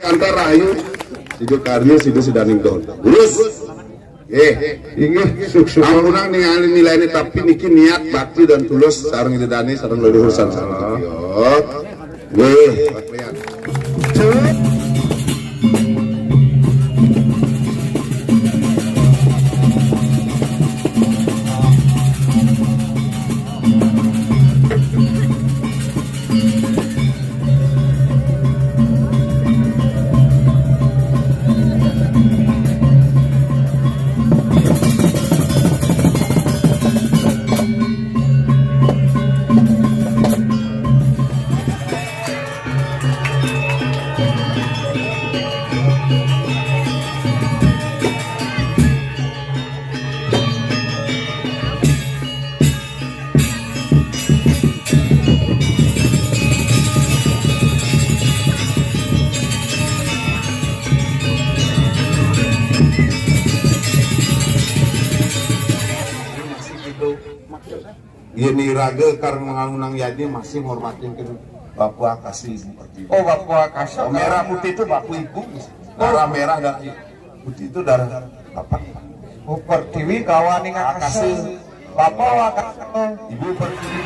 antara ayu sido karya sido sedaning doon lurus inggih sukses amunang ningali nilainya tapi niki niat bakti dan tulus sareng didani sareng leluhuran sareng paklian ini raga karena mengangunang yadi masih menghormatin Bapu Akasi seperti itu. Oh, Bapu Akasi. Oh, merah putih itu Bapu Ibu. Darah merah dan putih itu darah Bapak. Oh, Pertiwi kawan yang Akasi. Bapak Akasi. Ibu Pertiwi.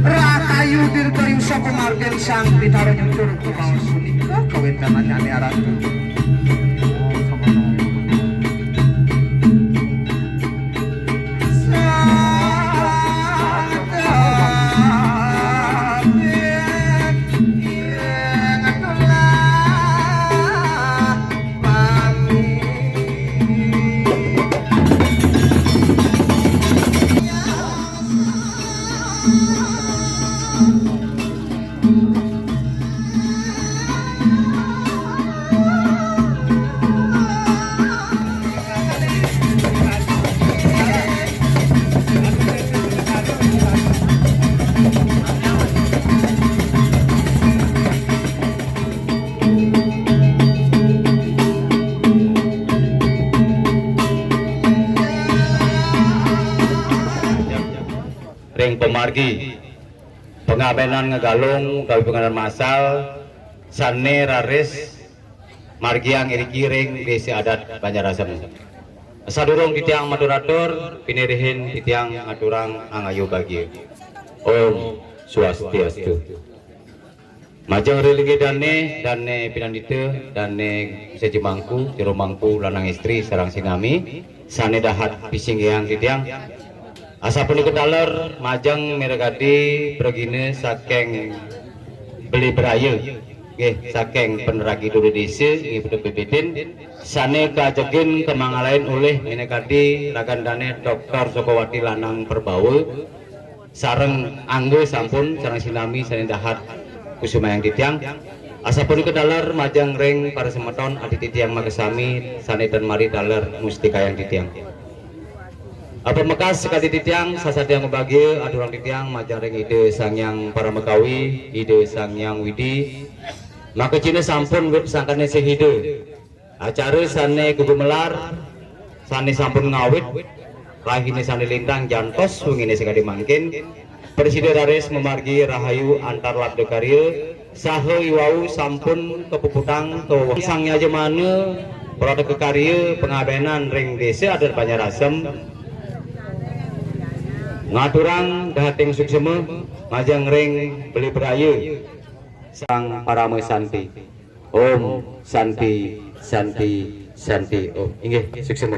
Rakayu dirkayu sa kumargen sang pitaro yung turun ko mga sunika kawin ka na niya ni Aran. ring pemargi pengabenan ngegalung gawe pengabenan masal sane raris margiang iriki ring desa adat Banjarasem. Sadurung titiang maduratur pinirihin titiang ngaturang angayu bagi. Om Swastiastu. Majang relingi dane pinandite dane seji mangku jero mangku lanang istri sarang sinami sane dahat pisinggiang titiang. Asapun kedaler majang meregadi pergine saking beli beraya nggih saking peneragi dulu desa nggih bebedin sane kajegin kemangalain oleh menekadi ragandane Dr. Sokowati lanang perbawa sareng angge sampun sareng sinami sane dahat kusumayang titiang. Asapun kedaler majang ring para semeton adi titiang magesami sane dan mari daler mustika yang titiang. Apa mekas sekali titiang sasadiang bahagia adurang titiang majang ring ide sangyang para mekawi ide sangyang widi maka cina sampun wib sangkane sehide acara sane gugumelar sane sampun ngawit lahine sane lintang jantos wingine sekali mangkin Presiden Raris memargi rahayu antar labde karya saha iwau sampun kepuputang ke sangnya jemane produk kekarya pengabenan ring desa adat Banjarasem ngaturang dahating suksema majang ring beli beraya sang parame santi. Om santi santi santi. Om inggih suksema.